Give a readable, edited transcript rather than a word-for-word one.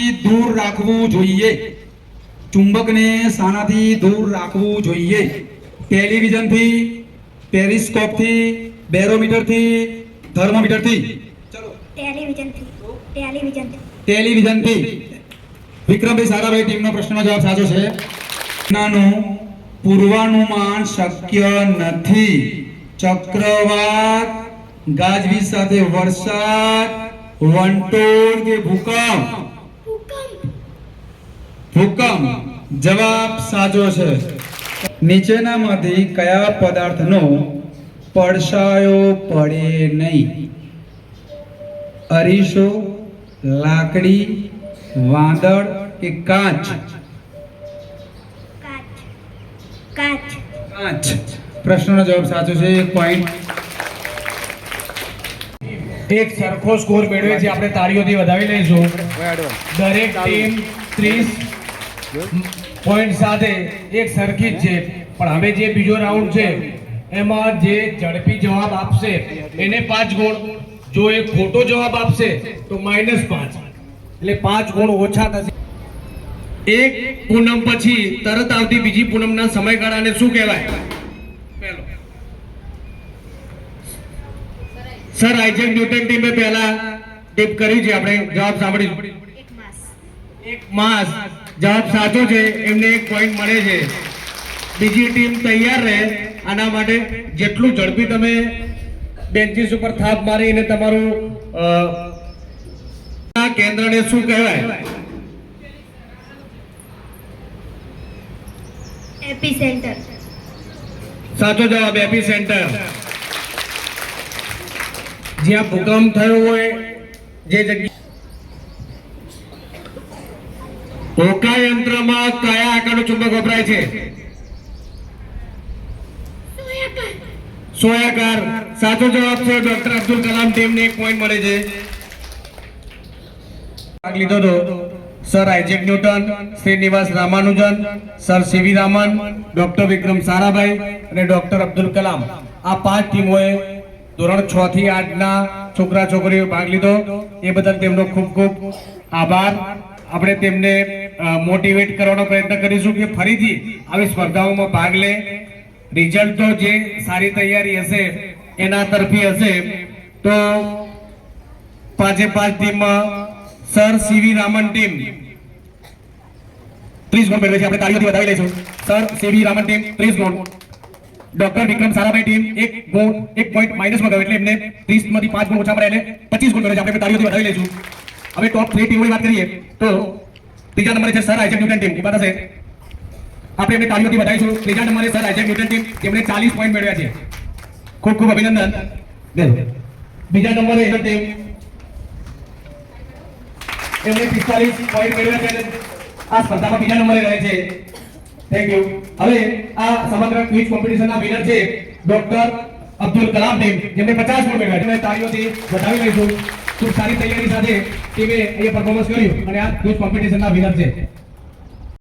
दूर રાખવું જોઈએ ચુંબકને સાનાથી દૂર રાખવું જોઈએ ટેલિવિઝન થી પેરિસ્કોપ થી બેરોમીટર થી થર્મોમીટર થી ચલો ટેલિવિઝન થી વિક્રમભાઈ સારાભાઈ ટીમનો પ્રશ્નનો જવાબ સાચો છે નાનું પૂર્વાનુમાન શક્ય નથી ચક્રવાત ગાજવીજ સાથે વરસાદ વંટોળ કે ભૂકંપ ભૂકંપ જવાબ સાચો છે નીચેનામાંથી કયા પદાર્થનો પડછાયો પડે નહીં અરીસો લાકડી વાદળ કે કાચ કાચ પ્રશ્નનો જવાબ સાચો છે 1 પોઈન્ટ એક સરખો સ્કોર મેળવે છે આપણે તાળીઓથી વધાવી લઈશું દરેક ટીમ 30 પોઈન્ટ સાથે એક સરખી જ છે પણ હવે જે બીજો રાઉન્ડ છે એમાં જે ઝડપી જવાબ આપશે એને 5 ગુણ જો એ ખોટો જવાબ આપશે તો -5 એટલે 5 ગુણ ઓછા થશે એક પૂનમ પછી તરત આવતી બીજી પૂનમના સમયગાળાને શું કહેવાય પહેલો સર આઇઝેક ન્યૂટન ટીમે પહેલા ટીપ કરી છે આપણે જવાબ સાંભળીશું એક માસ જવાબ સાચો છે એમને 1 પોઈન્ટ મળે છે બીજી ટીમ તૈયાર રહે આના માટે જેટલું ઝડપી તમે બેન્ચીસ ઉપર થાપ મારીને તમારું કેન્દ્રને શું કહેવાય એપિસેન્ટર સાચો જવાબ એપિસેન્ટર જ્યાં ભૂકંપ થયો હોય જે જગ્યા હોકા યંત્રમાં કયા આકારનું ચુંબક વપરાય છે સોયાકાર સાચો જવાબ છે ડોક્ટર અબ્દુલ કલામ ટીમને 1 પોઈન્ટ મળે છે ભાગ લીધો તો sir Isaac Newton Srinivasa Ramanujan sir CV Raman doctor Vikram Sarabhai અને ડોક્ટર અબ્દુલ કલામ આ 5 ટીમોએ ધોરણ 6 થી 8 ના છોકરા છોકરીઓ ભાગ લીધો એ બદલ તેમનો ખૂબ ખૂબ આભાર આપણે તેમને મોટિવેટ કરવાનો પ્રયત્ન કરીશું કે ફરીથી આવી સ્પર્ધાઓમાં ભાગ લે રિઝલ્ટ તો જે સારી તૈયારી હશે એના તરફી હશે તો 5 ટીમમાં સર સીવી રામન ટીમ 30 ગુણ મેળવે છે આપણે તાળીઓથી વધાવી લઈશું સર સીવી રામન ટીમ 30 ગુણ ડોક્ટર વિક્રમ સારાભાઈ ટીમ 1 ગુણ 1 પોઈન્ટ માઈનસમાં ગયો એટલે એમને 30 માંથી 5 ગુણ ઓછા મળ્યા એટલે 25 ગુણ મેળવે છે આપણે તાળીઓથી વધાવી લઈશું હવે ટોપ 3 ટીમોની વાત કરીએ તો ત્રીજા નંબરે છે સર આઇઝેક ન્યૂટન ટીમ એ પાસે આપણે એમને તાળીઓથી વધાવીશું ત્રીજા નંબરે સર આઇઝેક ન્યૂટન ટીમ જેમણે 40 પોઈન્ટ મેળવ્યા છે ખૂબ ખૂબ અભિનંદન બીજા નંબરે ટીમ એમણે 45 પોઈન્ટ મેળવ્યા છે આ સ્પર્ધામાં બીજા નંબરે રહે છે થેન્ક યુ હવે આ સમગ્ર ક્વિઝ કોમ્પિટિશનના વિનર છે ડોક્ટર અબ્દુલ કલામ ટીમ જેમણે 50 પોઈન્ટ મેળવ્યા છે તાળીઓથી વધાવી લઈશું ખૂબ સારી તૈયારી સાથે ટીમે અહીંયા પરફોર્મન્સ કર્યું અને આ ક્વિઝ કોમ્પિટિશનના વિનર છે